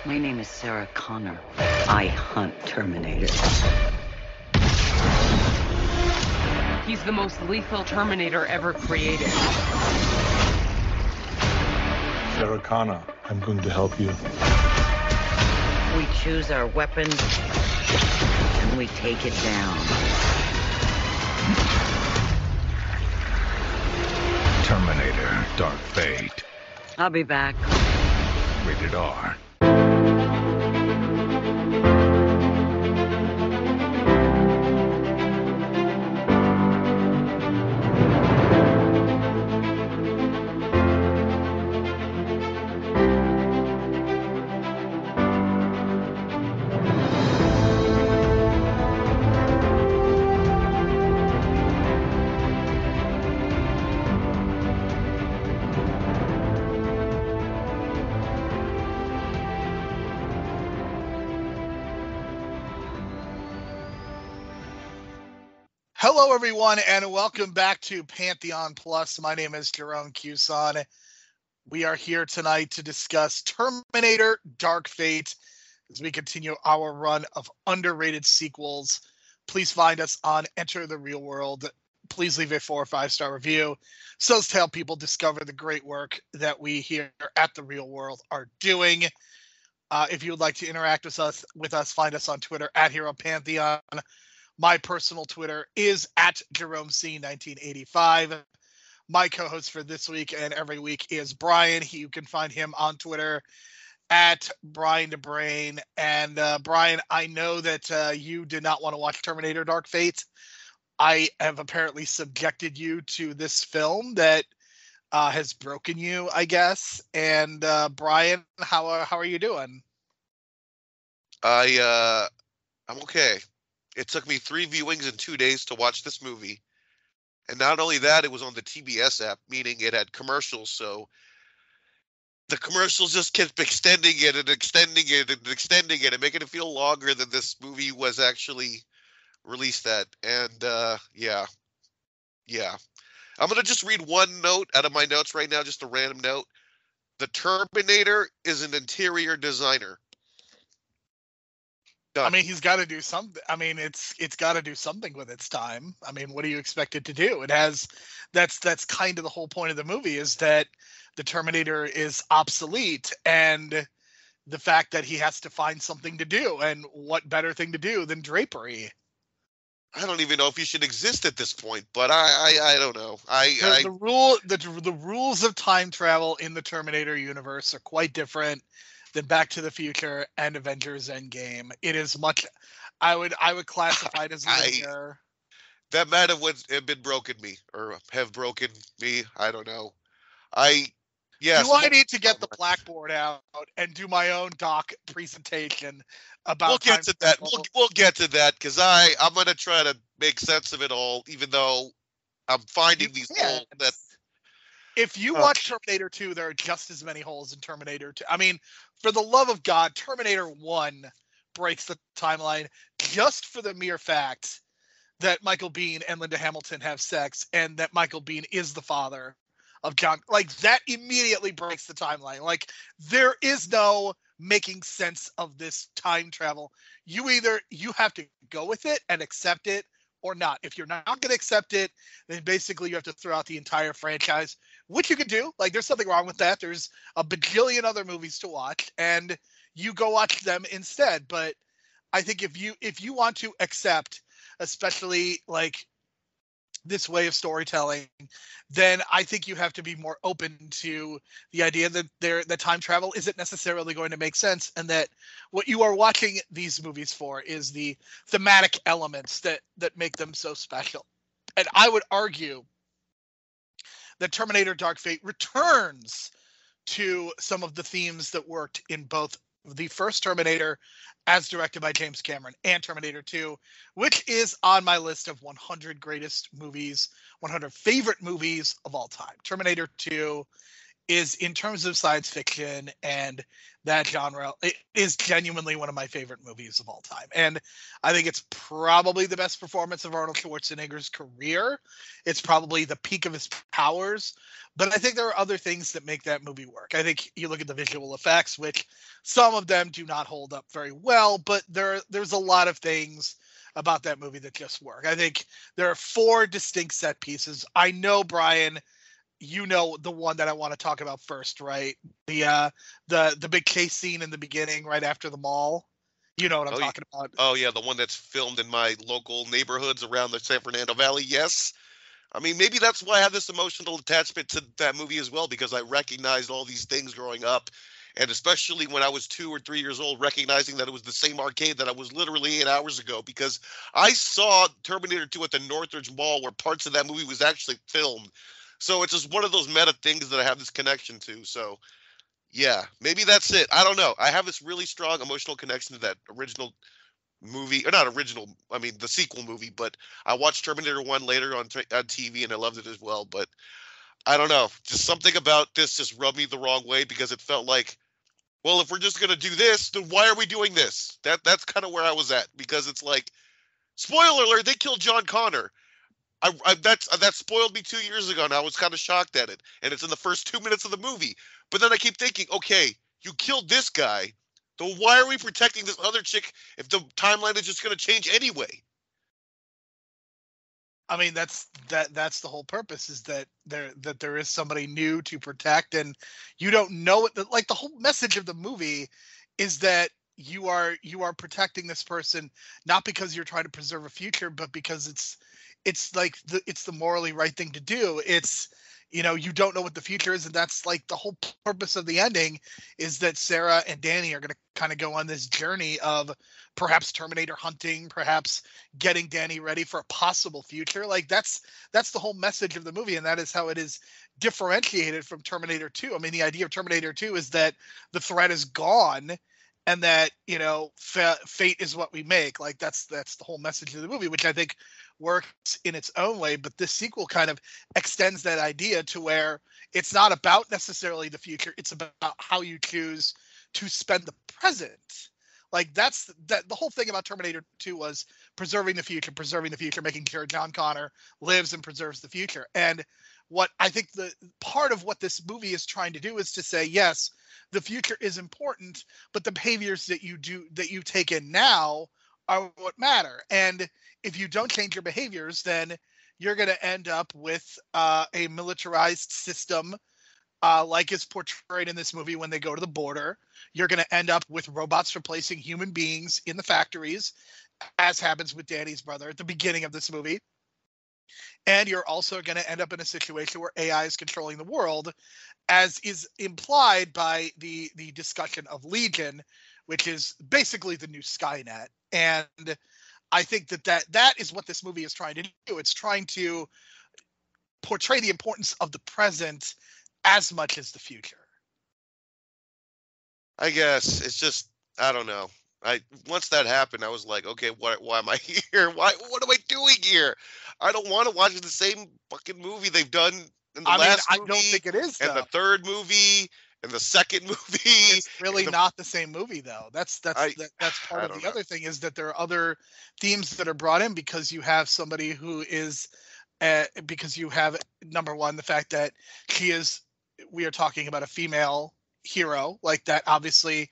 My name is Sarah Connor. I hunt Terminators. He's the most lethal Terminator ever created. Sarah Connor, I'm going to help you. We choose our weapons, and we take it down. Terminator, Dark Fate. I'll be back. Rated R. Hello, everyone, and welcome back to Pantheon Plus. My name is Jerome Cuson. We are here tonight to discuss Terminator Dark Fate as we continue our run of underrated sequels. Please find us on Enter the Real World. Please leave a 4 or 5-star review so as to help people discover the great work that we here at the Real World are doing. If you would like to interact with us, find us on Twitter at Hero Pantheon. My personal Twitter is at JeromeC1985. My co-host for this week and every week is Brian. You can find him on Twitter at Brian to Brain. And Brian, I know that you did not want to watch Terminator Dark Fate. I have apparently subjected you to this film that has broken you, I guess. And Brian, how are you doing? I'm okay. It took me 3 viewings in 2 days to watch this movie. And not only that, it was on the TBS app, meaning it had commercials. So the commercials just kept extending it and extending it and extending it and making it feel longer than this movie was actually released at. And yeah. I'm going to just read one note out of my notes right now, just a random note. The Terminator is an interior designer. I mean, he's got to do something. I mean, it's got to do something with its time. I mean, what do you expect it to do? It has. That's kind of the whole point of the movie, is that the Terminator is obsolete, and the fact that he has to find something to do, and what better thing to do than drapery? I don't even know if he should exist at this point, but I don't know. The rules of time travel in the Terminator universe are quite different than Back to the Future and Avengers Endgame. It is much. I would classify it as linear. That might have been broken me, or have broken me. I don't know. Yes. Do I need to get the blackboard out and do my own doc presentation about? We'll get to that. We'll get to that, because I'm going to try to make sense of it all, even though I'm finding these holes that. If you watch Terminator 2, there are just as many holes in Terminator 2. I mean, for the love of God, Terminator 1 breaks the timeline just for the mere fact that Michael Biehn and Linda Hamilton have sex, and that Michael Biehn is the father of John. Like, that immediately breaks the timeline. Like, there is no making sense of this time travel. You have to go with it and accept it, or not. If you're not going to accept it, then basically you have to throw out the entire franchise, which you can do. Like, there's nothing wrong with that. There's a bajillion other movies to watch, and you go watch them instead. But I think if you want to accept, especially like this way of storytelling, then I think you have to be more open to the idea that that time travel isn't necessarily going to make sense, and that what you are watching these movies for is the thematic elements that make them so special. And I would argue that Terminator Dark Fate returns to some of the themes that worked in both the first Terminator, as directed by James Cameron, and Terminator 2, which is on my list of 100 greatest movies, 100 favorite movies of all time. Terminator 2 is in terms of science fiction and that genre, it is genuinely one of my favorite movies of all time. And I think it's probably the best performance of Arnold Schwarzenegger's career. It's probably the peak of his powers. But I think there are other things that make that movie work. I think you look at the visual effects, which some of them do not hold up very well, but there's a lot of things about that movie that just work. I think there are 4 distinct set pieces. I know, Brian, you know the one that I want to talk about first, right? The big chase scene in the beginning, right after the mall. You know what I'm talking about. Oh yeah, the one that's filmed in my local neighborhoods around the San Fernando Valley. Yes. I mean, maybe that's why I have this emotional attachment to that movie as well, because I recognized all these things growing up. And especially when I was 2 or 3 years old, recognizing that it was the same arcade that I was literally 8 hours ago, because I saw Terminator 2 at the Northridge Mall where parts of that movie was actually filmed. So it's just one of those meta things that I have this connection to. So, yeah, maybe that's it. I don't know. I have this really strong emotional connection to that original movie, or not original, I mean the sequel movie, but I watched Terminator 1 later on TV and I loved it as well. But I don't know. Just something about this just rubbed me the wrong way, because it felt like, well, if we're just going to do this, then why are we doing this? That's kind of where I was at, because it's like, spoiler alert, they killed John Connor. That spoiled me 2 years ago, and I was kind of shocked at it. And it's in the first 2 minutes of the movie. But then I keep thinking, okay, you killed this guy, then why are we protecting this other chick if the timeline is just going to change anyway? I mean, that's the whole purpose, is that there is somebody new to protect, and you don't know it. Like, the whole message of the movie is that you are protecting this person not because you're trying to preserve a future, but because it's like it's the morally right thing to do. It's, you know, you don't know what the future is, and that's like the whole purpose of the ending, is that Sarah and Danny are going to kind of go on this journey of perhaps Terminator hunting, perhaps getting Danny ready for a possible future. Like, that's the whole message of the movie, and that is how it is differentiated from Terminator 2. I mean, the idea of Terminator 2 is that the threat is gone, and that, you know, fate is what we make. Like, that's the whole message of the movie, which I think works in its own way. But this sequel kind of extends that idea to where it's not about necessarily the future. It's about how you choose to spend the present. Like, the whole thing about Terminator 2 was preserving the future, making sure John Connor lives and preserves the future. And what I think the part of what this movie is trying to do is to say, yes, the future is important, but the behaviors that you take in now are what matter. And if you don't change your behaviors, then you're going to end up with a militarized system, like is portrayed in this movie when they go to the border. You're going to end up with robots replacing human beings in the factories, as happens with Danny's brother at the beginning of this movie. And you're also going to end up in a situation where AI is controlling the world, as is implied by the discussion of Legion, which is basically the new Skynet. And I think that is what this movie is trying to do. It's trying to portray the importance of the present as much as the future. I guess it's just, I don't know. Once that happened, I was like, okay, why am I here? What am I doing here? I don't want to watch the same fucking movie they've done in the last movie. I don't think it is, and though. The third movie and the second movie. It's really not the same movie, though. That's part of the other thing, is that there are other themes that are brought in, because you have somebody who is, because you have, number one, the fact that we are talking about a female hero, like that obviously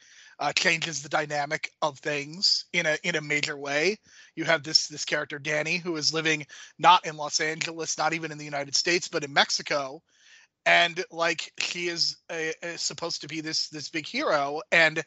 changes the dynamic of things in a major way. You have this character Danny, who is living not in Los Angeles, not even in the United States, but in Mexico, and like she is supposed to be this big hero. And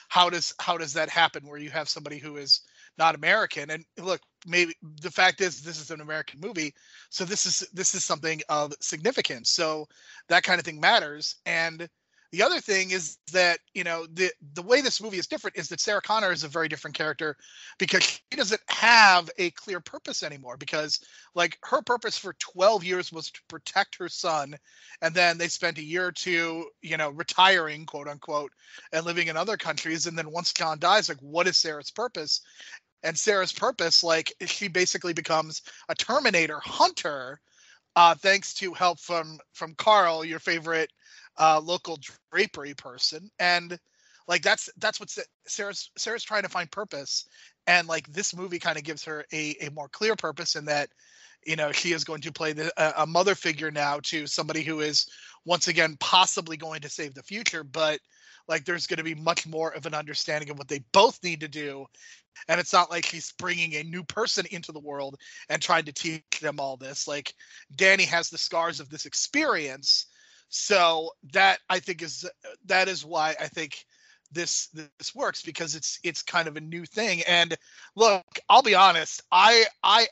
how does that happen, where you have somebody who is not American? And look, maybe the fact is this is an American movie, so this is something of significance. So that kind of thing matters. And the other thing is that, you know, the way this movie is different is that Sarah Connor is a very different character, because she doesn't have a clear purpose anymore, because like her purpose for 12 years was to protect her son. And then they spent a year or two, you know, retiring, quote unquote, and living in other countries. And then once John dies, like, what is Sarah's purpose? And Sarah's purpose, like, she basically becomes a Terminator hunter, thanks to help from Carl, your favorite local drapery person, and like that's what Sarah's trying to find purpose, and like this movie kind of gives her a more clear purpose in that, you know, she is going to play a mother figure now to somebody who is once again possibly going to save the future, but like there's going to be much more of an understanding of what they both need to do. And it's not like she's bringing a new person into the world and trying to teach them all this. Like Danny has the scars of this experience. So that I think is why I think this works, because it's kind of a new thing. And look, I'll be honest, I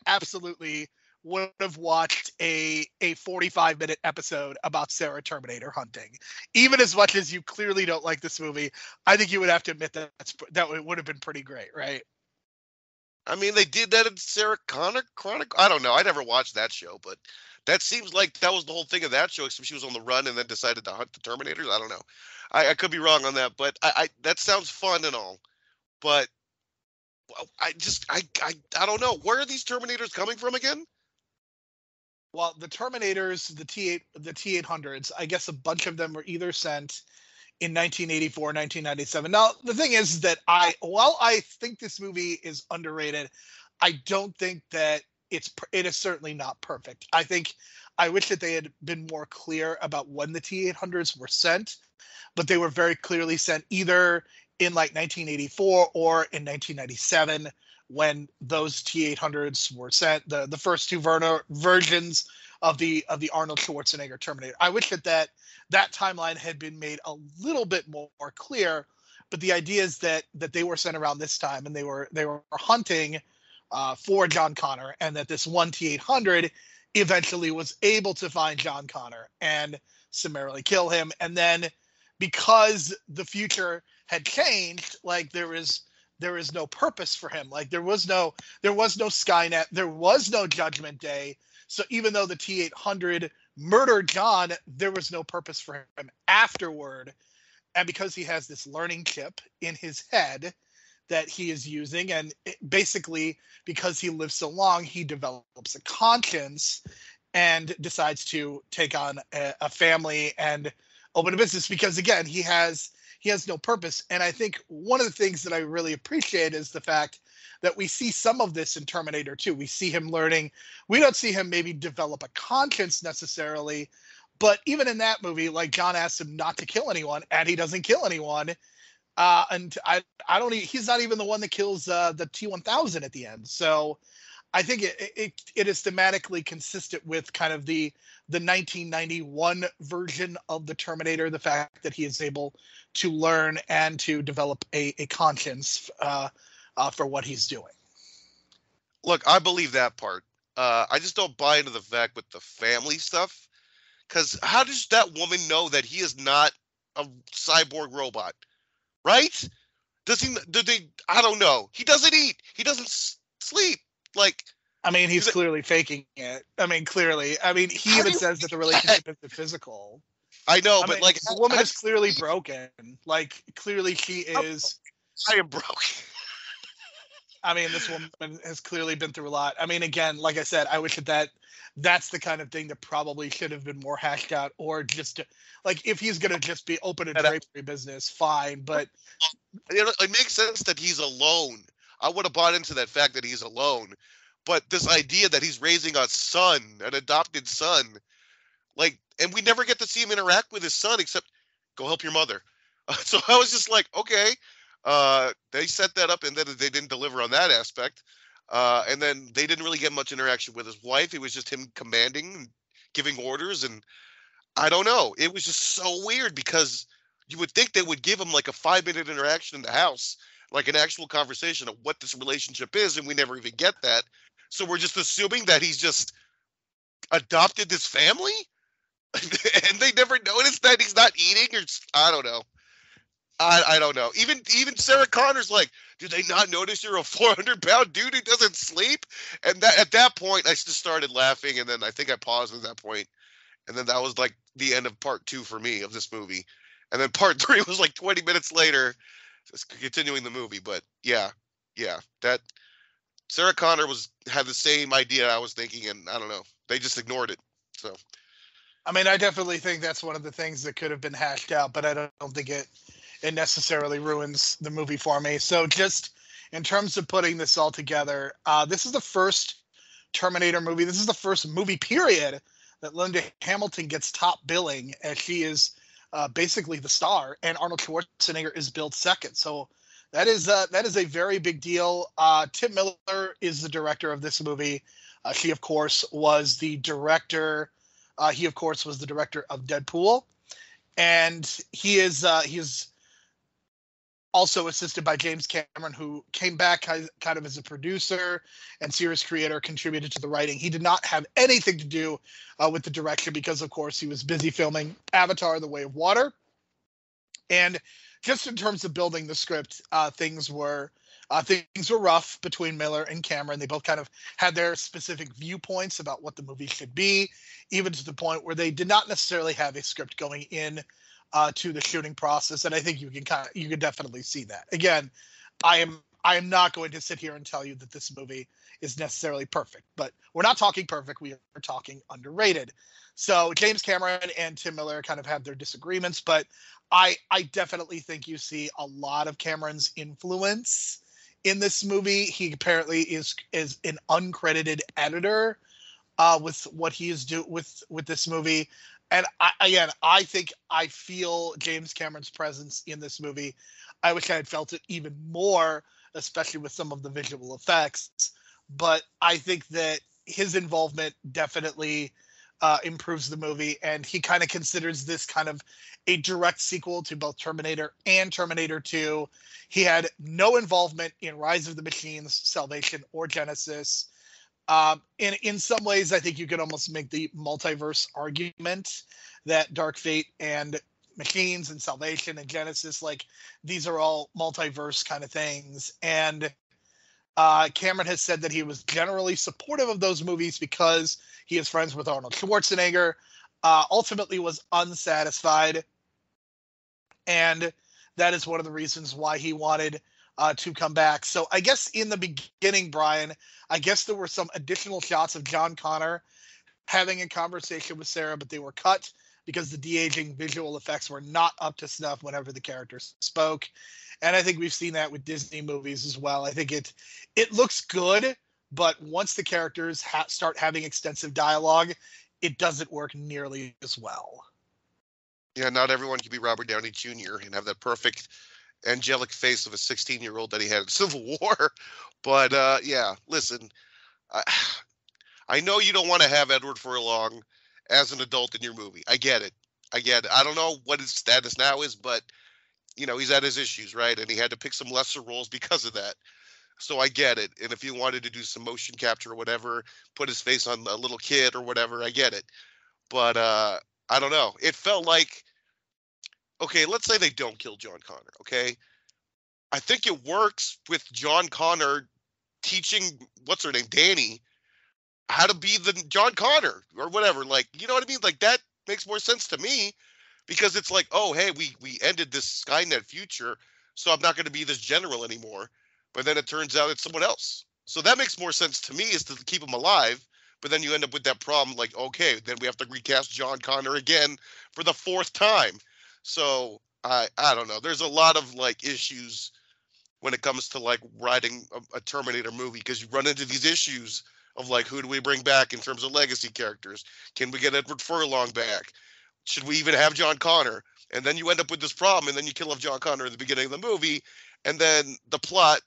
absolutely would have watched a 45-minute episode about Sarah Terminator hunting. Even as much as you clearly don't like this movie, I think you would have to admit that it would have been pretty great, right? I mean, they did that in Sarah Connor Chronicle. I don't know. I never watched that show, but that seems like that was the whole thing of that show, except she was on the run and then decided to hunt the Terminators. I don't know. I could be wrong on that, but I that sounds fun and all. But I don't know. Where are these Terminators coming from again? Well, the Terminators, the T-800s, I guess a bunch of them were either sent in 1984, 1997. Now, the thing is that while I think this movie is underrated, I don't think that it is certainly not perfect. I wish that they had been more clear about when the T-800s were sent, but they were very clearly sent either in like 1984 or in 1997 when those T-800s were sent, the first two versions of the Arnold Schwarzenegger Terminator. I wish that timeline had been made a little bit more clear, but the idea is that they were sent around this time, and they were hunting for John Connor, and that this one T-800 eventually was able to find John Connor and summarily kill him. And then because the future had changed, like there is no purpose for him. Like there was no Skynet, there was no Judgment Day. So even though the T-800 murdered John, there was no purpose for him afterward. And because he has this learning chip in his head that he is using, and basically because he lives so long, he develops a conscience and decides to take on a family and open a business, because again, he has no purpose. And I think one of the things that I really appreciate is the fact that we see some of this in Terminator 2. We see him learning. We don't see him maybe develop a conscience necessarily, but even in that movie, like John asks him not to kill anyone, and he doesn't kill anyone. And he's not even the one that kills the T-1000 at the end. So I think it is thematically consistent with kind of the 1991 version of the Terminator, the fact that he is able to learn and to develop a conscience for what he's doing. Look, I believe that part. I just don't buy into the fact with the family stuff, because how does that woman know that he is not a cyborg robot, right? I don't know. He doesn't eat. He doesn't sleep. Like, I mean, he's clearly faking it. I mean, clearly. I mean, he even says that the relationship is physical. I know, but like, the woman is clearly broken. Like, clearly she is. I am broken. I mean, this woman has clearly been through a lot. I mean, again, like I said, I wish that's the kind of thing that probably should have been more hashed out, or just like if he's gonna just be open a drapery business, fine. But it makes sense that he's alone. I would have bought into that fact that he's alone. But this idea that he's raising a son, an adopted son, like, and we never get to see him interact with his son except go help your mother. So I was just like, okay, they set that up, and then they didn't deliver on that aspect. And then they didn't really get much interaction with his wife. It was just him commanding and giving orders. And I don't know. It was just so weird, because you would think they would give him like a 5-minute interaction in the house, like an actual conversation of what this relationship is. And we never even get that. So we're just assuming that he's just adopted this family, and they never noticed that he's not eating, or I don't know. I don't know. Even Sarah Connor's like, do they not notice you're a 400-pound dude who doesn't sleep? And at that point, I just started laughing, and then I think I paused at that point, and then that was like the end of part 2 for me of this movie. And then part 3 was like 20 minutes later, just continuing the movie. But yeah, that Sarah Connor had the same idea I was thinking, and I don't know, they just ignored it. So I mean, I definitely think that's one of the things that could have been hashed out, but I don't think it necessarily ruins the movie for me. So just in terms of putting this all together, this is the first Terminator movie. This is the first movie period that Linda Hamilton gets top billing, as she is basically the star, and Arnold Schwarzenegger is billed second. So that is a very big deal. Tim Miller is the director of this movie. He of course was the director. He of course was the director of Deadpool, and he is also assisted by James Cameron, who came back kind of as a producer and series creator, contributed to the writing. He did not have anything to do with the direction because, of course, he was busy filming Avatar: The Way of Water. And just in terms of building the script, things were rough between Miller and Cameron. They both kind of had their specific viewpoints about what the movie should be, even to the point where they did not necessarily have a script going in to the shooting process, and I think you can definitely see that. Again, I am not going to sit here and tell you that this movie is necessarily perfect, but we're not talking perfect. We are talking underrated. So James Cameron and Tim Miller kind of have their disagreements, but I definitely think you see a lot of Cameron's influence in this movie. He apparently is an uncredited editor with what he is with this movie. And I think I feel James Cameron's presence in this movie. I wish I had felt it even more, especially with some of the visual effects. But I think that his involvement definitely improves the movie. And he kind of considers this kind of a direct sequel to both Terminator and Terminator 2. He had no involvement in Rise of the Machines, Salvation, or Genesis. In some ways, I think you could almost make the multiverse argument that Dark Fate and Machines and Salvation and Genesis, like, these are all multiverse kind of things. And Cameron has said that he was generally supportive of those movies because he is friends with Arnold Schwarzenegger, ultimately was unsatisfied. And that is one of the reasons why he wanted to come back. So I guess in the beginning, Brian, I guess there were some additional shots of John Connor having a conversation with Sarah, but they were cut because the de-aging visual effects were not up to snuff whenever the characters spoke. And I think we've seen that with Disney movies as well. I think it looks good, but once the characters start having extensive dialogue, it doesn't work nearly as well. Yeah, not everyone can be Robert Downey Jr. and have that perfect angelic face of a 16-year-old that he had in Civil War. But yeah, listen, I know you don't want to have Edward Furlong as an adult in your movie. I get it. I don't know what his status now is, but he's had his issues, right? And he had to pick some lesser roles because of that. So I get it. And if he wanted to do some motion capture or whatever, put his face on a little kid or whatever, I get it. But I don't know. It felt like, okay, let's say they don't kill John Connor, okay? I think it works with John Connor teaching, what's her name, Danny, how to be the John Connor or whatever. Like, you know what I mean? Like, that makes more sense to me because it's like, oh, hey, we ended this Skynet future, so I'm not going to be this general anymore. But then it turns out it's someone else. So that makes more sense to me, is to keep him alive. But then you end up with that problem, like, okay, then we have to recast John Connor again for the 4th time. So I don't know. There's a lot of like issues when it comes to like writing a Terminator movie, because you run into these issues of like, who do we bring back in terms of legacy characters? Can we get Edward Furlong back? Should we even have John Connor? And then you end up with this problem, and then you kill off John Connor at the beginning of the movie, and then the plot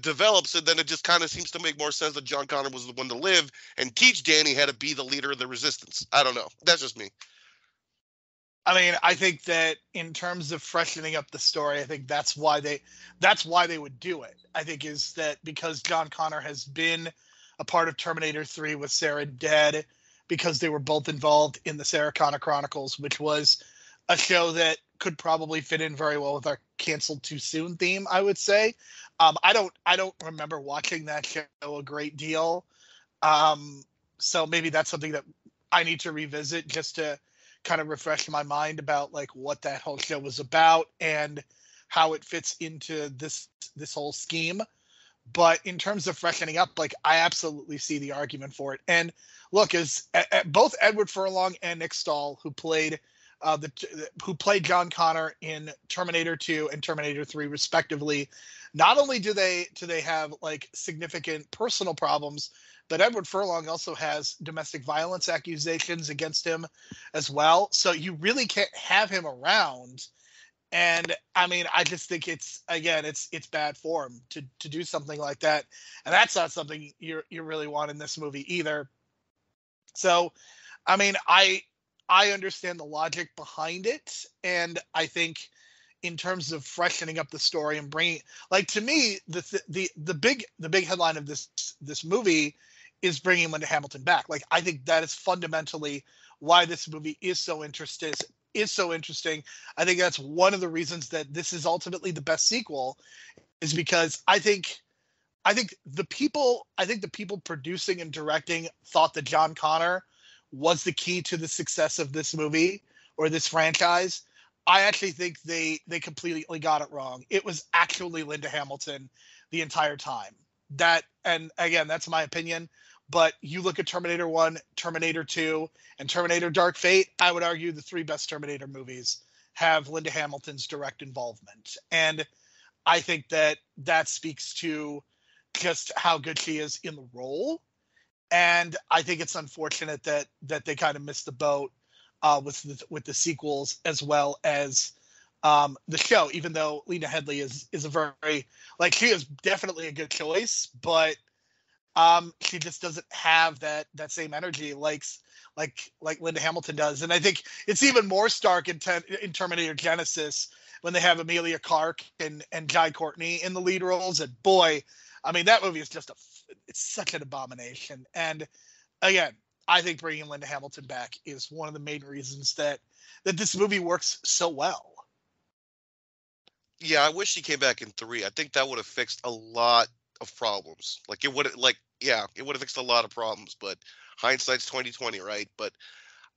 develops, and then it just kind of seems to make more sense that John Connor was the one to live and teach Danny how to be the leader of the resistance. I don't know. That's just me. I mean, I think that in terms of freshening up the story, I think that's why they would do it. I think is that because John Connor has been a part of Terminator 3 with Sarah dead, because they were both involved in the Sarah Connor Chronicles, which was a show that could probably fit in very well with our canceled too soon theme, I would say. I don't remember watching that show a great deal. So maybe that's something that I need to revisit just to kind of refresh my mind about like what that whole show was about and how it fits into this whole scheme. But in terms of freshening up, like, I absolutely see the argument for it. And look, as both Edward Furlong and Nick Stahl, who played John Connor in Terminator 2 and Terminator 3 respectively, not only do they have like significant personal problems, but Edward Furlong also has domestic violence accusations against him as well. So you really can't have him around. And I mean, I just think it's bad form to do something like that. And that's not something you really want in this movie either. So, I mean, I understand the logic behind it. And I think in terms of freshening up the story and bringing, like, to me, the big headline of this movie is bringing Linda Hamilton back. Like, I think that is fundamentally why this movie is so interesting. I think that's one of the reasons that this is ultimately the best sequel, is because I think the people producing and directing thought that John Connor was the key to the success of this movie or this franchise. I actually think they completely got it wrong. It was actually Linda Hamilton the entire time. That, and again, that's my opinion. But you look at Terminator 1, Terminator 2, and Terminator Dark Fate, I would argue the three best Terminator movies have Linda Hamilton's direct involvement. And I think that speaks to just how good she is in the role. And I think it's unfortunate that they kind of missed the boat with the sequels as well as the show, even though Lena Headey is a very, like, she is definitely a good choice, but she just doesn't have that same energy like Linda Hamilton does. And I think it's even more stark in Terminator Genesis when they have Emilia Clarke and Jai Courtney in the lead roles. And boy, I mean, that movie is just it's such an abomination. And again, I think bringing Linda Hamilton back is one of the main reasons that this movie works so well. Yeah, I wish she came back in 3. I think that would have fixed a lot of problems. Like, it would have fixed a lot of problems, but hindsight's 20/20, right? But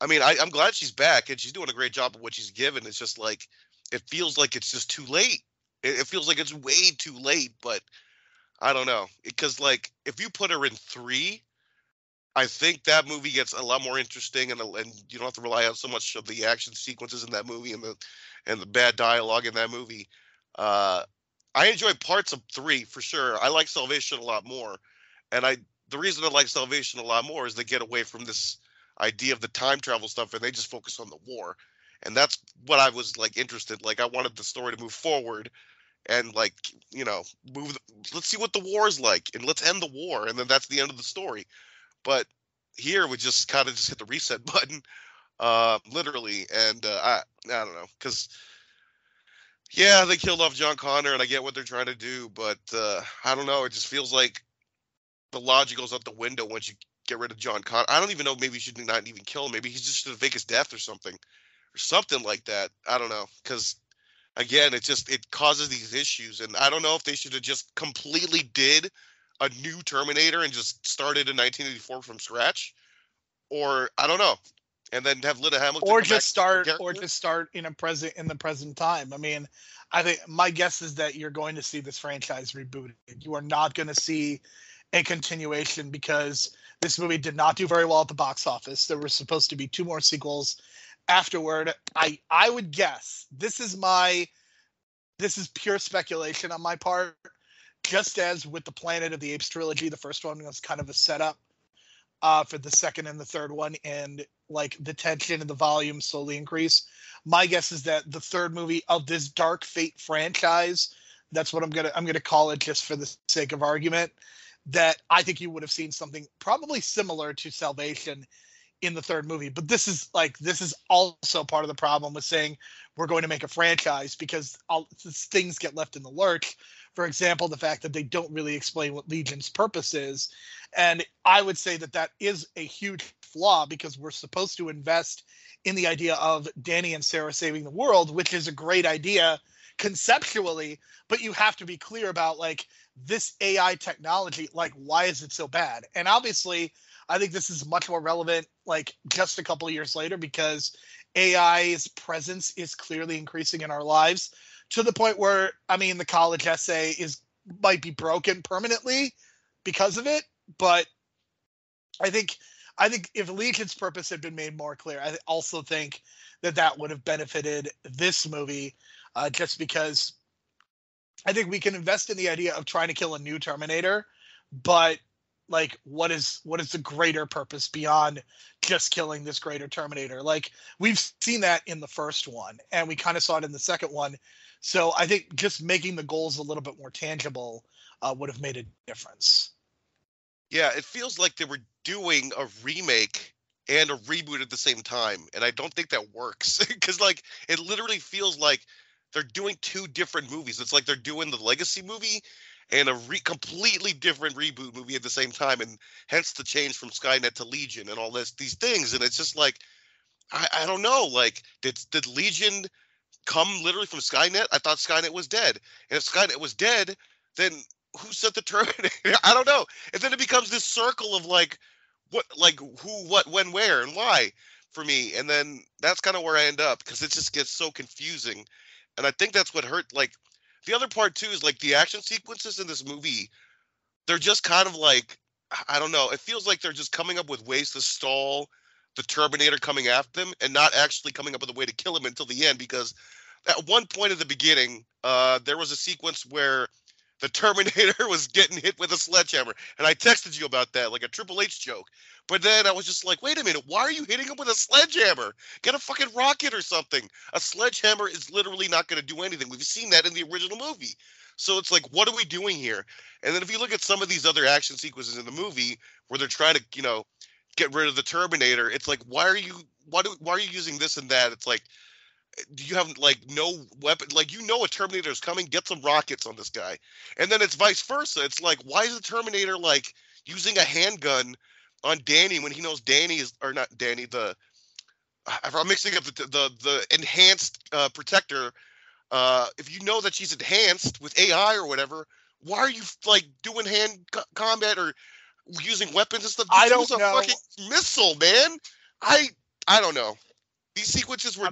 I mean, I'm glad she's back and she's doing a great job of what she's given. It's just like, it feels like it's just too late. It feels like it's way too late, but I don't know. Because, like, if you put her in 3, I think that movie gets a lot more interesting, and you don't have to rely on so much of the action sequences in that movie and the bad dialogue in that movie. I enjoy parts of 3 for sure. I like Salvation a lot more, and the reason I like Salvation a lot more is they get away from this idea of the time travel stuff and they just focus on the war, and that's what I was like interested. Like, I wanted the story to move forward and, like, you know, let's see what the war is like and let's end the war, and then that's the end of the story. But here we just kind of just hit the reset button, literally, and I don't know, because yeah, they killed off John Connor, and I get what they're trying to do, but I don't know. It just feels like the logic goes out the window once you get rid of John Connor. I don't even know. Maybe you should not even kill him. Maybe he's just gonna fake his death or something like that. I don't know, because again, it causes these issues, and I don't know if they should have just completely did a new Terminator and just started in 1984 from scratch, or I don't know. And then have Linda Hamilton, or just start in the present time. I mean, I think my guess is that you're going to see this franchise rebooted. You are not going to see a continuation because this movie did not do very well at the box office. There were supposed to be 2 more sequels afterward. I would guess, this is pure speculation on my part. Just as with the Planet of the Apes trilogy, the first one was kind of a setup for the second and the third one, and like the tension and the volume slowly increase. My guess is that the third movie of this Dark Fate franchise, that's what I'm gonna call it just for the sake of argument, that I think you would have seen something probably similar to Salvation in the third movie. But this is also part of the problem with saying we're going to make a franchise, because things get left in the lurch. For example, the fact that they don't really explain what Legion's purpose is. And I would say that is a huge flaw, because we're supposed to invest in the idea of Danny and Sarah saving the world, which is a great idea conceptually, but you have to be clear about, like, this AI technology, like, why is it so bad? And obviously, I think this is much more relevant, like, just a couple of years later, because AI's presence is clearly increasing in our lives, to the point where, I mean, the college essay is might be broken permanently because of it. But I think if Legion's purpose had been made more clear, I also think that would have benefited this movie, just because I think we can invest in the idea of trying to kill a new Terminator, but like, what is the greater purpose beyond just killing this greater Terminator? Like, we've seen that in the first one, and we kind of saw it in the second one. So I think just making the goals a little bit more tangible would have made a difference. Yeah, it feels like they were doing a remake and a reboot at the same time, and I don't think that works because like it literally feels like they're doing two different movies. It's like they're doing the Legacy movie and a completely different reboot movie at the same time, and hence the change from Skynet to Legion and all these things. And it's just like I don't know. Like, did Legion come literally from Skynet? I thought Skynet was dead, and if Skynet was dead, then who sent the Terminator? I don't know. And then it becomes this circle of like what, like who, what, when, where, and why for me. And then that's kind of where I end up because it just gets so confusing. And I think that's what hurt. Like, the other part too is like the action sequences in this movie. They're just kind of like, I don't know. It feels like they're just coming up with ways to stall the Terminator coming after them and not actually coming up with a way to kill him until the end. Because at one point at the beginning, there was a sequence where the Terminator was getting hit with a sledgehammer. And I texted you about that, like a Triple H joke. But then I was just like, wait a minute, why are you hitting him with a sledgehammer? Get a fucking rocket or something. A sledgehammer is literally not going to do anything. We've seen that in the original movie. So it's like, what are we doing here? And then if you look at some of these other action sequences in the movie where they're trying to, you know, get rid of the Terminator, it's like, why are you using this and that? It's like, do you have like no weapon? Like, you know, a Terminator is coming, get some rockets on this guy. And then it's vice versa. It's like, why is the Terminator like using a handgun on Danny when he knows Danny is, or not Danny, I'm mixing up the enhanced protector. If you know that she's enhanced with AI or whatever, why are you like doing hand combat or using weapons and stuff? I don't use a know. fucking missile, man. I don't know. These sequences were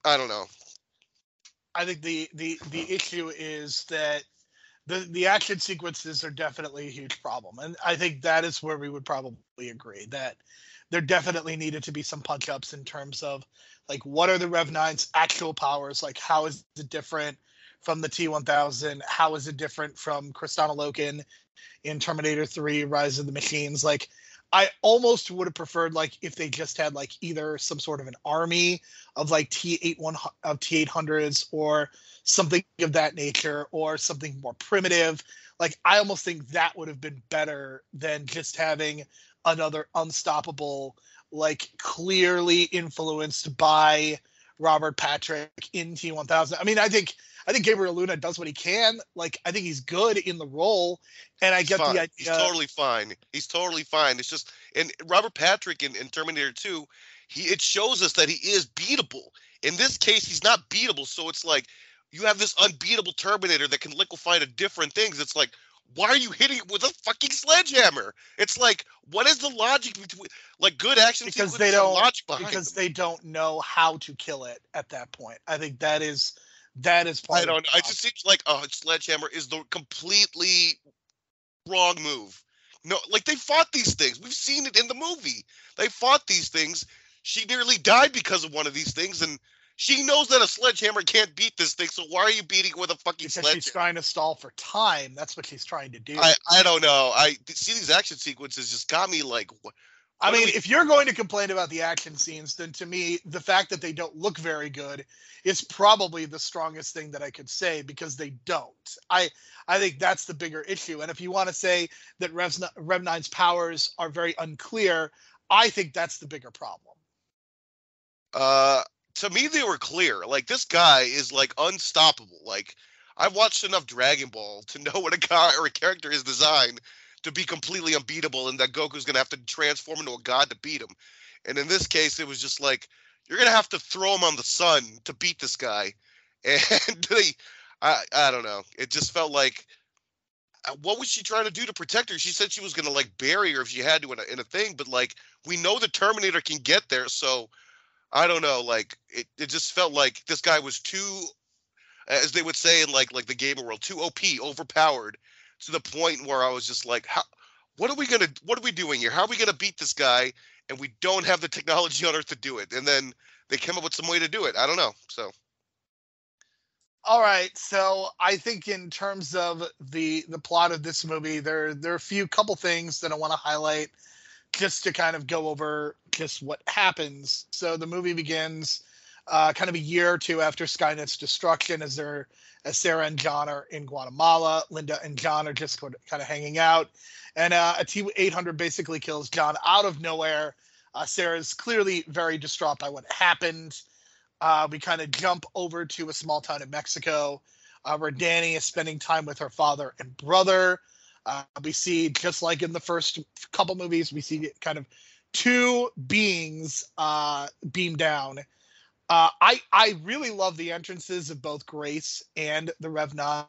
I don't know. I think the issue is that the action sequences are definitely a huge problem. And I think that is where we would probably agree that there definitely needed to be some punch ups in terms of like, what are the Rev 9's actual powers? Like, how is it different from the T-1000? How is it different from Kristanna Loken in Terminator 3, Rise of the Machines? Like, I almost would have preferred like if they just had like either some sort of an army of like T-800s or something of that nature, or something more primitive. Like, I almost think that would have been better than just having another unstoppable, like clearly influenced by Robert Patrick in T-1000. I mean, I think Gabriel Luna does what he can. Like, I think he's good in the role, and I get the idea. He's totally fine. He's totally fine. It's just, and Robert Patrick in Terminator 2, it shows us that he is beatable. In this case, he's not beatable. So it's like, you have this unbeatable Terminator that can liquefy to different things. It's like, why are you hitting it with a fucking sledgehammer? It's like, what is the logic between like good action because sequences they don't and logic behind because them? they don't know how to kill it at that point. I think that is part I of don't know. the It just seems like a sledgehammer is the completely wrong move. No, like, they fought these things. We've seen it in the movie. They fought these things. She nearly died because of one of these things, and she knows that a sledgehammer can't beat this thing, so why are you beating it with a fucking because sledgehammer? she's trying to stall for time. That's what she's trying to do. I don't know. I see these action sequences just got me like, I mean, if you're going to complain about the action scenes, then to me, the fact that they don't look very good is probably the strongest thing that I could say, because they don't. I think that's the bigger issue. And if you want to say that Rev 9's powers are very unclear, I think that's the bigger problem. To me, they were clear. Like, this guy is like unstoppable. Like, I've watched enough Dragon Ball to know what a guy or a character is designed to be completely unbeatable, and that Goku's gonna have to transform into a god to beat him. And in this case, it was just like, you're gonna have to throw him on the sun to beat this guy. And I don't know. It just felt like, what was she trying to do to protect her? She said she was gonna like bury her if she had to in a thing, but like, we know the Terminator can get there, so I don't know. Like, it just felt like this guy was too. as they would say in like the gamer world, too OP, overpowered, to the point where I was just like, how? What are we doing here? How are we gonna beat this guy? And we don't have the technology on Earth to do it. And then they came up with some way to do it. I don't know. So. All right, so I think in terms of the plot of this movie, there are a couple things that I want to highlight just to kind of go over just what happens. So the movie begins kind of a year or two after Skynet's destruction, as Sarah and John are in Guatemala. Linda and John are just kind of hanging out, and a T-800 basically kills John out of nowhere. Sarah's clearly very distraught by what happened. We kind of jump over to a small town in Mexico where Danny is spending time with her father and brother. We see, just like in the first couple movies, we see kind of two beings beam down. I really love the entrances of both Grace and the Rev 9.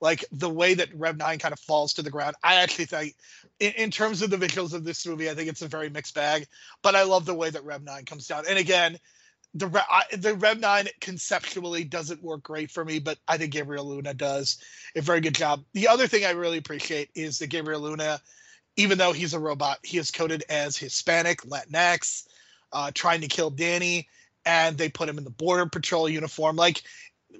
Like the way that Rev 9 kind of falls to the ground. I actually think, in terms of the visuals of this movie, I think it's a very mixed bag. But I love the way that Rev 9 comes down. And again, the Rev 9 conceptually doesn't work great for me, but I think Gabriel Luna does a very good job. The other thing I really appreciate is that Gabriel Luna, even though he's a robot, he is coded as Hispanic, Latinx, trying to kill Danny, and they put him in the Border Patrol uniform. Like,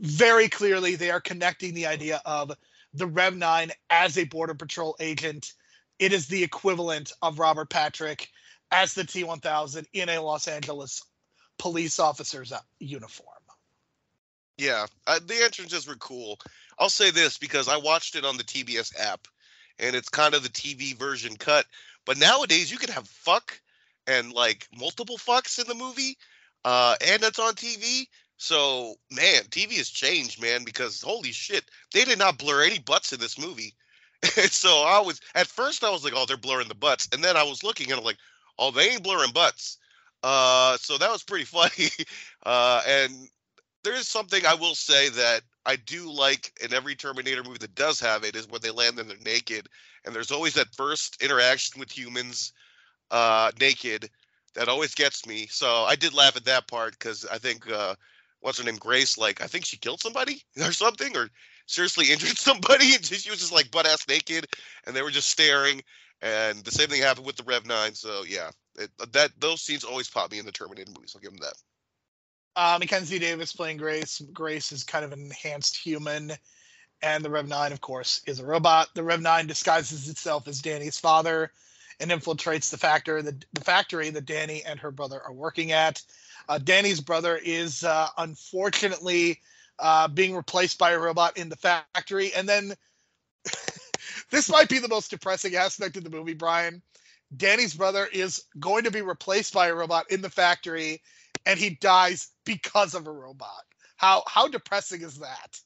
very clearly, they are connecting the idea of the Rev 9 as a Border Patrol agent. It is the equivalent of Robert Patrick as the T-1000 in a Los Angeles police officer's uniform. Yeah, the entrances were cool. I'll say this because I watched it on the TBS app, and it's kind of the TV version cut. But nowadays, you can have fuck and like multiple fucks in the movie, and it's on TV. So, man, TV has changed, man, because holy shit, they did not blur any butts in this movie. And so at first I was like, oh, they're blurring the butts. And then I was looking and I'm like, oh, they ain't blurring butts. So that was pretty funny. And there is something I will say that I do like in every Terminator movie that does have it, is when they land and they're naked. And there's always that first interaction with humans naked that always gets me. So I did laugh at that part because I think, what's her name, Grace, like, I think she killed somebody or something, or seriously injured somebody. And she was just like butt-ass naked, and they were just staring. And the same thing happened with the Rev 9. So, yeah, those scenes always pop me in the Terminator movies. I'll give them that. Mackenzie Davis playing Grace. Grace is kind of an enhanced human. And the Rev 9, of course, is a robot. The Rev 9 disguises itself as Danny's father and infiltrates the factory that Danny and her brother are working at. Danny's brother is unfortunately being replaced by a robot in the factory. And then this might be the most depressing aspect of the movie, Brian. Danny's brother is going to be replaced by a robot in the factory, and he dies because of a robot. How depressing is that?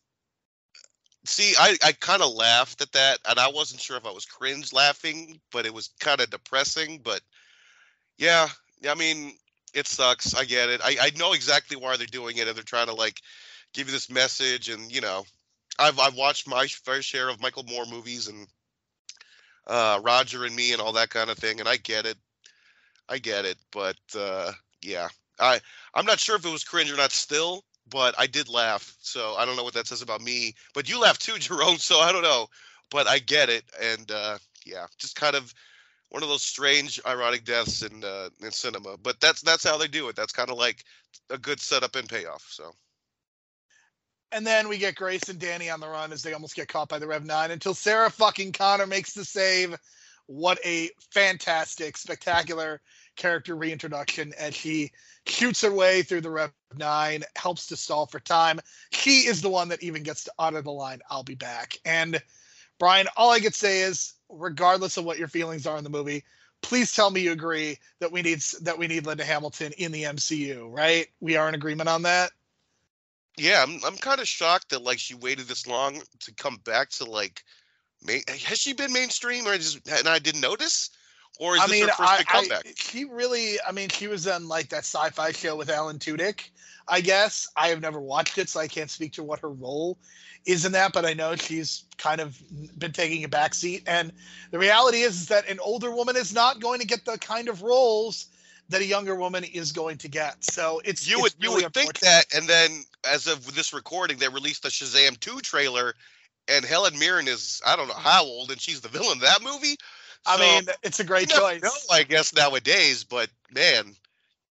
See, I kind of laughed at that, and I wasn't sure if I was cringe laughing, but it was kind of depressing. But yeah, I mean, it sucks. I get it. I know exactly why they're doing it, and they're trying to like give you this message. And you know, I've watched my fair share of Michael Moore movies and Roger and Me and all that kind of thing, and I get it. But yeah, I'm not sure if it was cringe or not still. But I did laugh, so I don't know what that says about me. But you laughed too, Jerome, so I don't know. But I get it, and yeah, just kind of one of those strange, ironic deaths in cinema. But that's how they do it. That's kind of like a good setup and payoff. So. And then we get Grace and Danny on the run as they almost get caught by the Rev 9 until Sarah fucking Connor makes the save. What a fantastic, spectacular character reintroduction as she shoots her way through the Rev 9, helps to stall for time. She is the one that even gets to utter the line, "I'll be back." And Brian, all I could say is, regardless of what your feelings are in the movie, please tell me you agree that we need Linda Hamilton in the MCU, right? We are in agreement on that? Yeah, I'm kind of shocked that like she waited this long to come back to like has she been mainstream and I didn't notice? Or is this her first big comeback? She was on like that sci-fi show with Alan Tudyk, I guess. I have never watched it, so I can't speak to what her role is in that, but I know she's kind of been taking a backseat. And the reality is that an older woman is not going to get the kind of roles that a younger woman is going to get. So it's You would really think unfortunate. that, and then as of this recording, they released the Shazam 2 trailer, and Helen Mirren is, I don't know how old, and she's the villain of that movie. I So, mean, it's a great you never choice. know, I guess, nowadays, but man,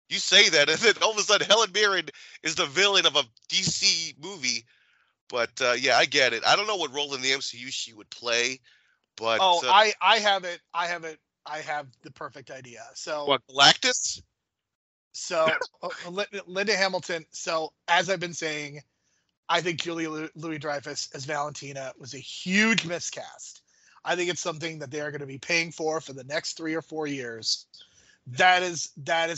you say that, and then all of a sudden Helen Mirren is the villain of a DC movie. But yeah, I get it. I don't know what role in the MCU she would play, but I have it. I have the perfect idea. So what, Galactus? So Linda Hamilton. So as I've been saying, I think Julia Louis-Dreyfus as Valentina was a huge miscast. I think it's something that they are going to be paying for the next 3 or 4 years. That is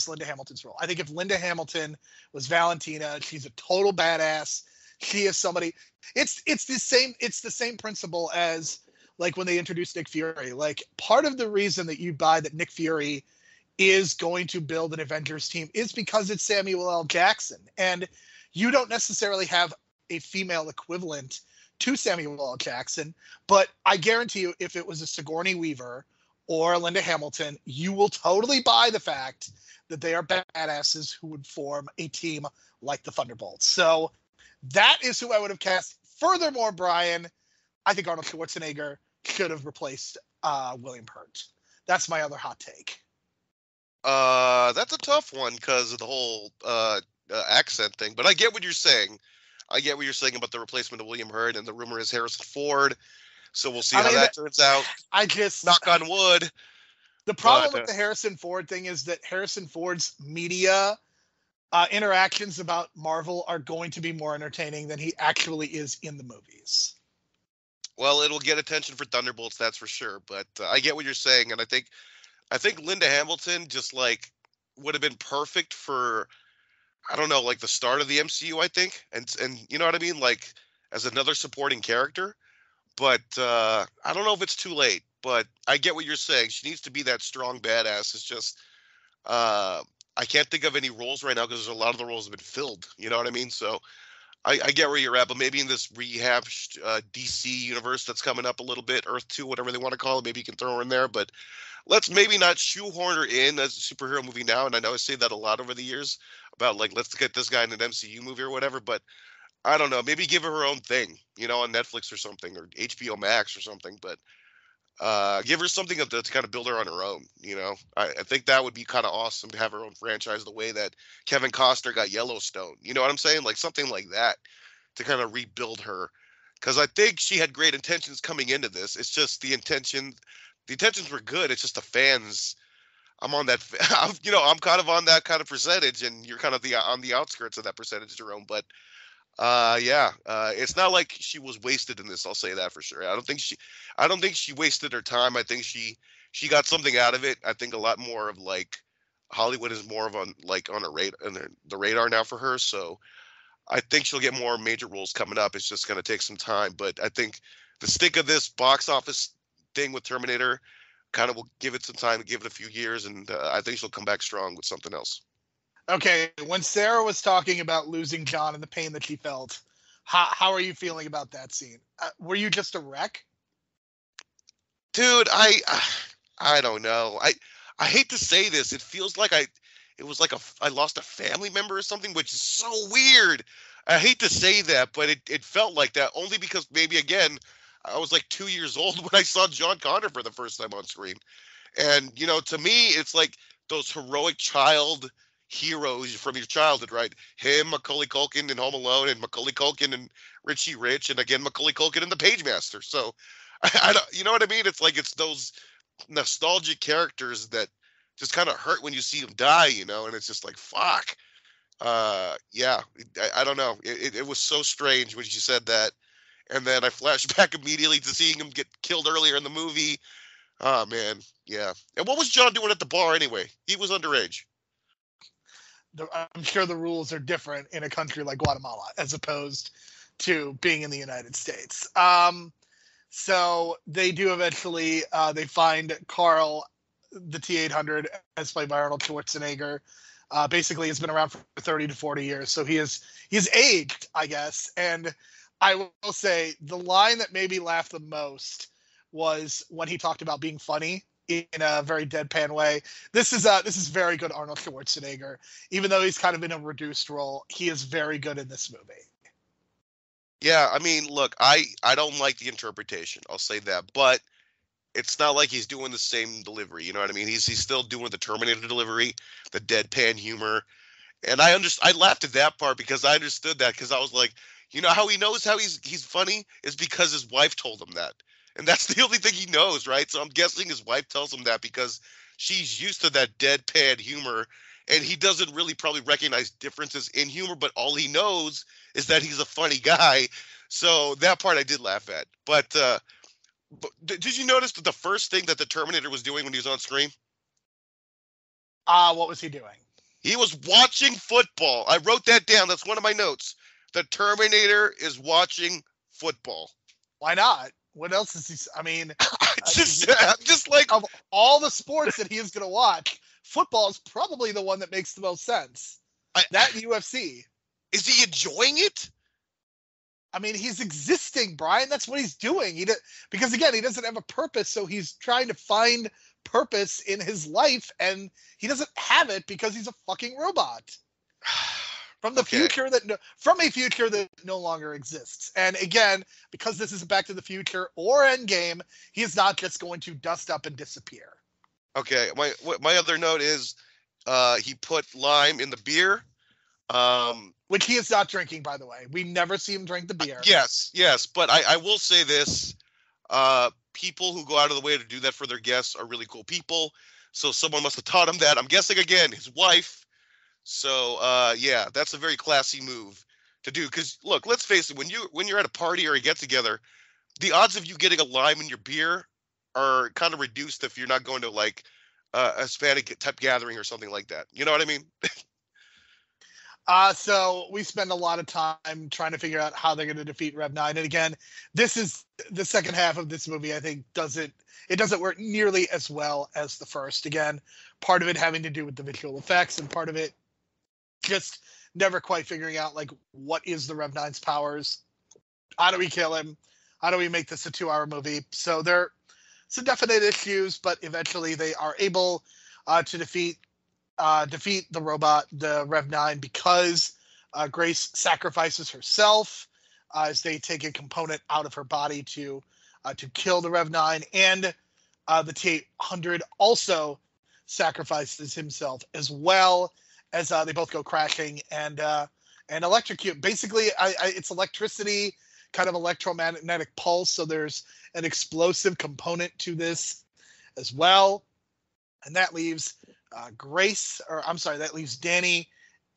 Linda Hamilton's role. I think if Linda Hamilton was Valentina, she's a total badass. She is somebody. It's the same principle as like when they introduced Nick Fury. Like part of the reason that you buy that Nick Fury is going to build an Avengers team is because it's Samuel L. Jackson, and you don't necessarily have a female equivalent to Samuel L. Jackson. But I guarantee you, if it was a Sigourney Weaver or Linda Hamilton, you will totally buy the fact that they are badasses who would form a team like the Thunderbolts. So that is who I would have cast. Furthermore, Brian, I think Arnold Schwarzenegger should have replaced William Hurt. That's my other hot take. That's a tough one because of the whole accent thing. But I get what you're saying. I get what you're saying about the replacement of William Hurt, and the rumor is Harrison Ford. So we'll see how that turns out. I just knock on wood. The problem with the Harrison Ford thing is that Harrison Ford's media interactions about Marvel are going to be more entertaining than he actually is in the movies. Well, it'll get attention for Thunderbolts, that's for sure. But I get what you're saying, and I think Linda Hamilton just like would have been perfect for, I don't know, like the start of the MCU, I think, and you know what I mean, like as another supporting character. But I don't know if it's too late. But I get what you're saying. She needs to be that strong badass. It's just I can't think of any roles right now because a lot of the roles have been filled. You know what I mean? So I get where you're at, but maybe in this rehashed DC universe that's coming up a little bit, Earth 2, whatever they want to call it, maybe you can throw her in there. But let's maybe not shoehorn her in as a superhero movie now. And I know I say that a lot over the years about like, let's get this guy in an MCU movie or whatever. But I don't know, maybe give her own thing, you know, on Netflix or something, or HBO Max or something. But give her something to kind of build her on her own, you know. I think that would be kind of awesome to have her own franchise the way that Kevin Costner got Yellowstone. You know what I'm saying? Like something like that to kind of rebuild her. Because I think she had great intentions coming into this. It's just the intentions were good. It's just the fans. I'm on that, I'm kind of on that kind of percentage, and you're kind of on the outskirts of that percentage, Jerome. But it's not like she was wasted in this. I'll say that for sure. I don't think she wasted her time. I think she got something out of it. I think a lot more of like Hollywood is more of on the radar now for her. So I think she'll get more major roles coming up. It's just going to take some time. But I think the stick of this box office thing with Terminator kind of will give it some time, give it a few years, and I think she'll come back strong with something else. Okay, when Sarah was talking about losing John and the pain that she felt, how are you feeling about that scene? Were you just a wreck? Dude, I don't know. I hate to say this. It feels like I lost a family member or something, which is so weird. I hate to say that, but it felt like that only because maybe, again, I was like 2 years old when I saw John Connor for the first time on screen. And, you know, to me, it's like those heroic child heroes from your childhood, right? Him, Macaulay Culkin in Home Alone, and Macaulay Culkin and Richie Rich, and again, Macaulay Culkin in The Pagemaster. So, I don't, you know what I mean? It's like it's those nostalgic characters that just kind of hurt when you see them die, you know, and it's just like, fuck. Yeah, I don't know. It was so strange when she said that. And then I flashed back immediately to seeing him get killed earlier in the movie. Oh, man. Yeah. And what was John doing at the bar anyway? He was underage. I'm sure the rules are different in a country like Guatemala as opposed to being in the United States. So they do eventually, they find Carl, the T-800, as played by Arnold Schwarzenegger. Basically, has been around for 30 to 40 years. So he's aged, I guess. And I will say the line that made me laugh the most was when he talked about being funny in a very deadpan way. This is very good Arnold Schwarzenegger. Even though he's kind of in a reduced role, he is very good in this movie. Yeah, I mean, look, I don't like the interpretation. I'll say that, but it's not like he's doing the same delivery. You know what I mean? He's still doing the Terminator delivery, the deadpan humor, and I laughed at that part because I understood that because I was like, you know how he knows how he's funny is because his wife told him that, and that's the only thing he knows, right? So I'm guessing his wife tells him that because she's used to that deadpan humor, and he doesn't really probably recognize differences in humor, but all he knows is that he's a funny guy. So that part I did laugh at. But did you notice that the first thing that the Terminator was doing when he was on screen? What was he doing? He was watching football. I wrote that down. That's one of my notes. The Terminator is watching football. Why not? What else is he? I mean, I'm just like, of all the sports that he is going to watch, football is probably the one that makes the most sense. That UFC. Is he enjoying it? I mean, he's existing, Brian. That's what he's doing. Because again, he doesn't have a purpose, so he's trying to find purpose in his life, and he doesn't have it because he's a fucking robot from a future that no longer exists. And again, because this is Back to the Future or Endgame, he is not just going to dust up and disappear. Okay, my other note is he put lime in the beer. Which he is not drinking, by the way. We never see him drink the beer. Yes, but I will say this. People who go out of the way to do that for their guests are really cool people. So someone must have taught him that. I'm guessing, again, his wife. So, yeah, that's a very classy move to do. Because, look, let's face it. When you're at a party or a get-together, the odds of you getting a lime in your beer are kind of reduced if you're not going to, like, a Hispanic-type gathering or something like that. You know what I mean? So we spend a lot of time trying to figure out how they're going to defeat Rev 9. And again, this is the second half of this movie, I think, doesn't work nearly as well as the first. Again, part of it having to do with the visual effects and part of it just never quite figuring out, like, what is the Rev 9's powers? How do we kill him? How do we make this a 2-hour movie? So there are some definite issues, but eventually they are able to defeat the robot, the Rev 9, because Grace sacrifices herself as they take a component out of her body to kill the Rev 9, and the T-800 also sacrifices himself as well as they both go crashing and electrocute. Basically, it's electricity, kind of electromagnetic pulse, so there's an explosive component to this as well, and that leaves that leaves Danny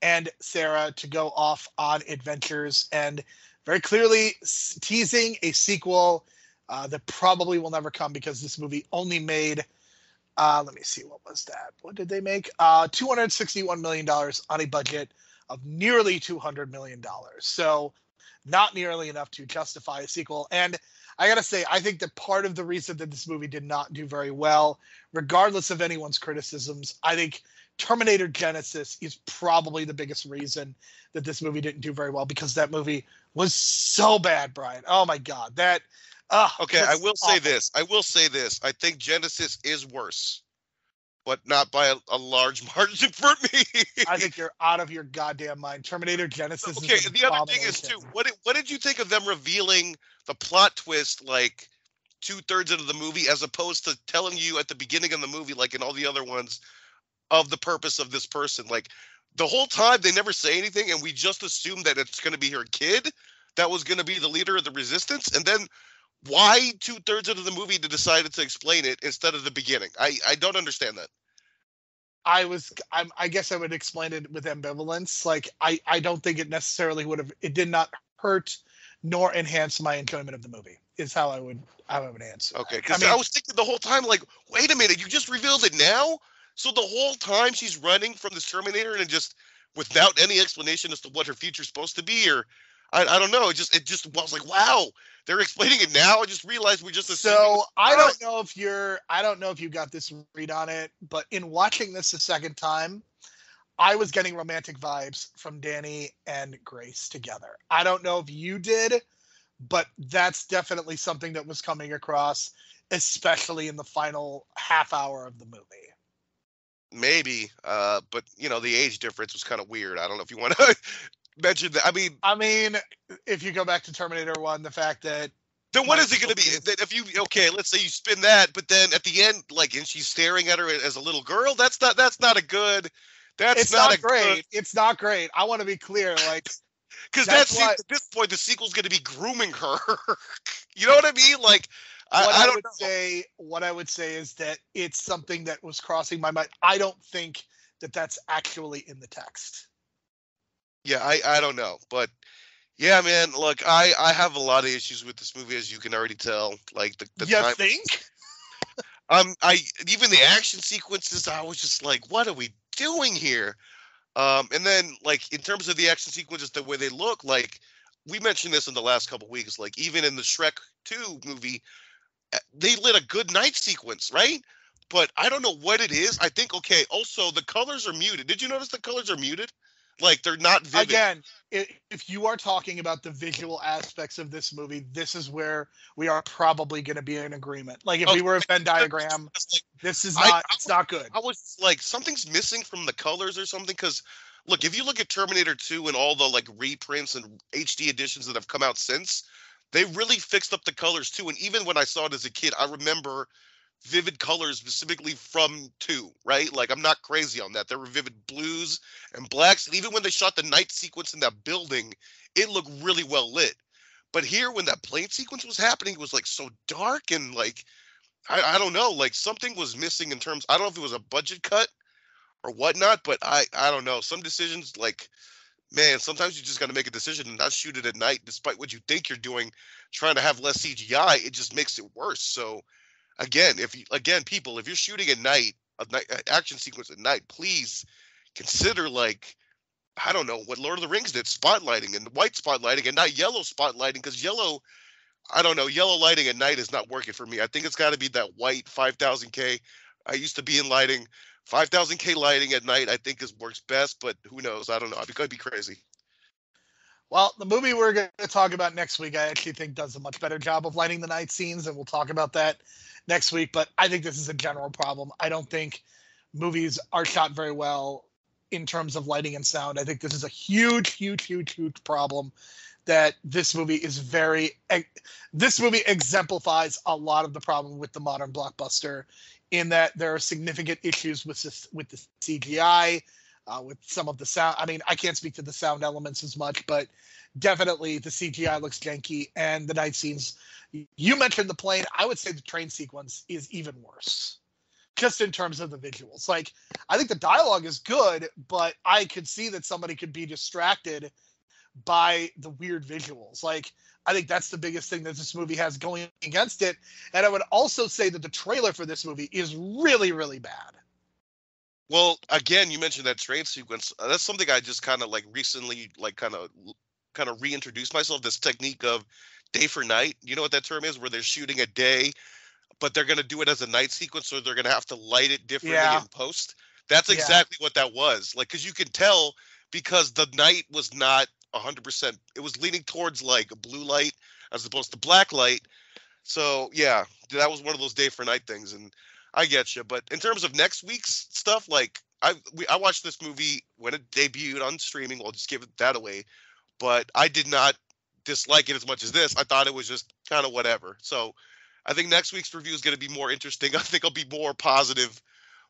and Sarah to go off on adventures, and very clearly teasing a sequel that probably will never come because this movie only made, let me see, what was that? What did they make? $261 million on a budget of nearly $200 million. So not nearly enough to justify a sequel. And I gotta say, I think that part of the reason that this movie did not do very well, regardless of anyone's criticisms, I think Terminator Genesis is probably the biggest reason that this movie didn't do very well, because that movie was so bad, Brian. Oh my God, okay, I will say this. I think Genesis is worse, but not by a large margin for me. I think you're out of your goddamn mind. Terminator Genesis. Okay, is an the other thing is too, what did you think of them revealing the plot twist like 2/3 into the movie, as opposed to telling you at the beginning of the movie, like in all the other ones, of the purpose of this person? Like the whole time they never say anything, and we just assume that it's going to be her kid that was going to be the leader of the resistance. And then why 2/3 into the movie they decided to explain it instead of the beginning? I don't understand that. I guess I would explain it with ambivalence. Like I don't think it necessarily it did not hurt nor enhance my enjoyment of the movie, is how I would answer. Okay, because I was thinking the whole time, like, wait a minute, you just revealed it now? So the whole time she's running from this Terminator and just without any explanation as to what her future's supposed to be, or I don't know. It just was like, wow, they're explaining it now. I just realized we just assumed. So I don't know if you got this read on it, but in watching this a second time, I was getting romantic vibes from Danny and Grace together. I don't know if you did, but that's definitely something that was coming across especially in the final half hour of the movie. Maybe, but the age difference was kind of weird. I don't know if you want to mention that. I mean, if you go back to Terminator 1, the fact that then what is it going to be? That if you let's say you spin that, but then at the end, and she's staring at her as a little girl. That's not a good. It's not great. It's not great. I want to be clear, because at this point the sequel's going to be grooming her. You know what I mean? What I would say is that it's something that was crossing my mind. I don't think that that's actually in the text. Yeah, I don't know, but yeah, man. Look, I have a lot of issues with this movie, as you can already tell. The you time. Think? Even the action sequences, I was just like, what are we doing here? And then in terms of the action sequences, the way they look, we mentioned this in the last couple weeks. Even in the Shrek 2 movie, they lit a good night sequence, right? But I don't know what it is. I think also the colors are muted. Did you notice the colors are muted? They're not vivid. Again, if you are talking about the visual aspects of this movie, this is where we are probably going to be in agreement. If we were a Venn diagram, this is not. It's not good. I was something's missing from the colors or something. Because look, if you look at Terminator 2 and all the reprints and HD editions that have come out since, they really fixed up the colors too. And even when I saw it as a kid, I remember vivid colors specifically from 2, right? I'm not crazy on that. There were vivid blues and blacks. And even when they shot the night sequence in that building, it looked really well lit. But here, when that plane sequence was happening, it was so dark and I don't know, something was missing in terms, I don't know if it was a budget cut or whatnot, but I don't know. Some decisions, man, sometimes you just got to make a decision and not shoot it at night, despite what you think you're doing, trying to have less CGI. It just makes it worse. So again, people, if you're shooting at night, an action sequence at night, please consider I don't know what Lord of the Rings did, spotlighting and white spotlighting and not yellow spotlighting, because yellow, I don't know, yellow lighting at night is not working for me. I think it's got to be that white 5000K. I used to be in lighting. 5000K lighting at night, I think works best, but who knows? I don't know. I could be crazy. Well, the movie we're going to talk about next week, I actually think does a much better job of lighting the night scenes, and we'll talk about that next week. But I think this is a general problem. I don't think movies are shot very well in terms of lighting and sound. I think this is a huge problem that this movie exemplifies a lot of the problem with the modern blockbuster, in that there are significant issues with the CGI, with some of the sound. I mean, I can't speak to the sound elements as much, but definitely the CGI looks janky, and the night scenes. You mentioned the plane. I would say the train sequence is even worse, just in terms of the visuals. I think the dialogue is good, but I could see that somebody could be distracted by the weird visuals. I think that's the biggest thing that this movie has going against it. And I would also say that the trailer for this movie is really, really bad. Well, again, you mentioned that train sequence. That's something I just kind of recently kind of reintroduced myself, this technique of day for night. You know what that term is, where they're shooting a day, but they're going to do it as a night sequence, so they're going to have to light it differently in post. That's exactly what that was. Because you can tell, because the night was not 100%. It was leaning towards a blue light as opposed to black light. So yeah, that was one of those day for night things, and I get you. But in terms of next week's stuff, I watched this movie when it debuted on streaming. I'll just give it that away. But I did not dislike it as much as this. I thought it was just kind of whatever. So I think next week's review is going to be more interesting. I think I'll be more positive.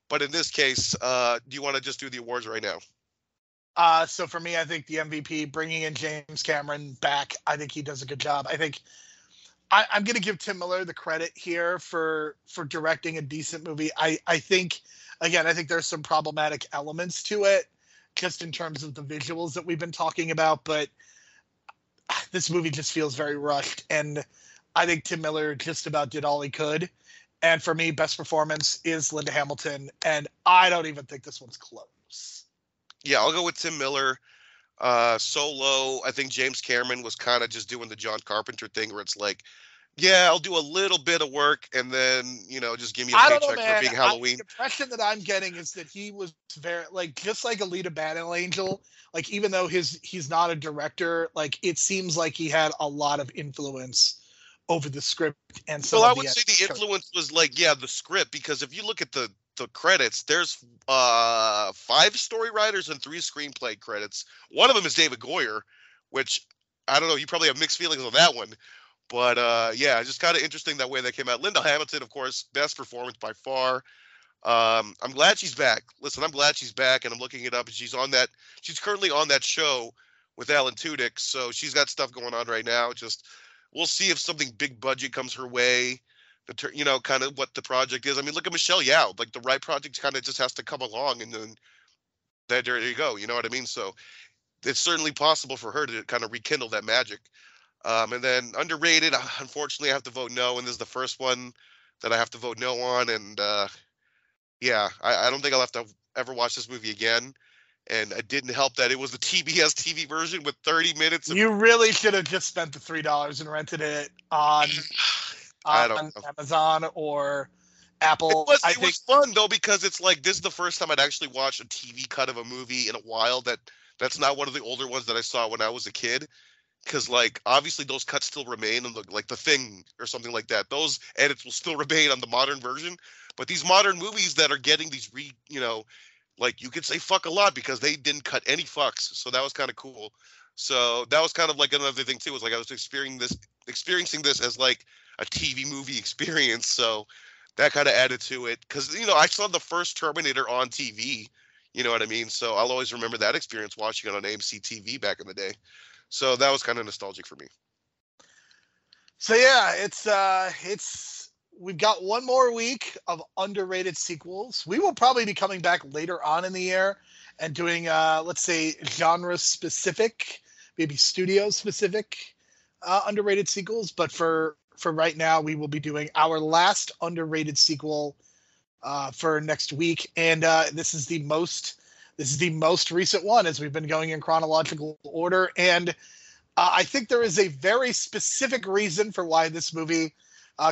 But in this case, do you want to just do the awards right now? So for me, I think the MVP, bringing in James Cameron back, I think he does a good job. I think I'm going to give Tim Miller the credit here for directing a decent movie. I think there's some problematic elements to it, just in terms of the visuals that we've been talking about. But this movie just feels very rushed. And I think Tim Miller just about did all he could. And for me, best performance is Linda Hamilton. And I don't even think this one's close. Yeah, I'll go with Tim Miller. Solo, I think James Cameron was kind of just doing the John Carpenter thing, where it's yeah, I'll do a little bit of work and then, just give me a paycheck for being Halloween. The impression that I'm getting is that he was very, just like Alita Battle Angel, even though he's not a director, it seems like he had a lot of influence over the script and some Well, I of would the say the influence was like, yeah, the script, because if you look at the credits, there's 5 story writers and 3 screenplay credits. One of them is David Goyer, which I don't know, you probably have mixed feelings on that one. But yeah, it's just kind of interesting that way that came out. Linda Hamilton, of course, best performance by far. I'm glad she's back. Listen, I'm glad she's back, and I'm looking it up, and she's currently on that show with Alan Tudyk, so she's got stuff going on right now. Just we'll see if something big budget comes her way. Kind of what the project is. I mean, look at Michelle Yeoh. Like the right project kind of just has to come along, and then there you go. You know what I mean? So it's certainly possible for her to kind of rekindle that magic. And then underrated, unfortunately, I have to vote no, and this is the first one that I have to vote no on. And yeah, I don't think I'll have to ever watch this movie again. And it didn't help that it was the TBS TV version with 30 minutes. You really should have just spent the $3 and rented it on Amazon or Apple. It was fun though, because it's like this is the first time I'd actually watched a TV cut of a movie in a while. That's not one of the older ones that I saw when I was a kid. Because like obviously those cuts still remain on like The Thing or something like that. Those edits will still remain on the modern version. But these modern movies that are getting these like you could say fuck a lot because they didn't cut any fucks. So that was kind of cool. So that was kind of like another thing too. Was like I was experiencing this as like a TV movie experience. So that kind of added to it. Because I saw the first Terminator on TV. You know what I mean? So I'll always remember that experience watching it on AMC TV back in the day. So that was kind of nostalgic for me. So yeah, we've got one more week of underrated sequels. We will probably be coming back later on in the year and doing let's say genre specific, maybe studio specific underrated sequels. But for right now, we will be doing our last underrated sequel for next week, and this is the most recent one as we've been going in chronological order. And I think there is a very specific reason for why this movie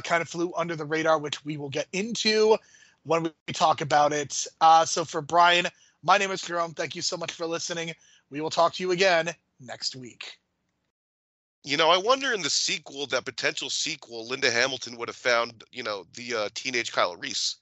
kind of flew under the radar, which we will get into when we talk about it. So for Brian, my name is Jerome. Thank you so much for listening. We will talk to you again next week. I wonder in the sequel, that potential sequel, Linda Hamilton would have found, the teenage Kyle Reese.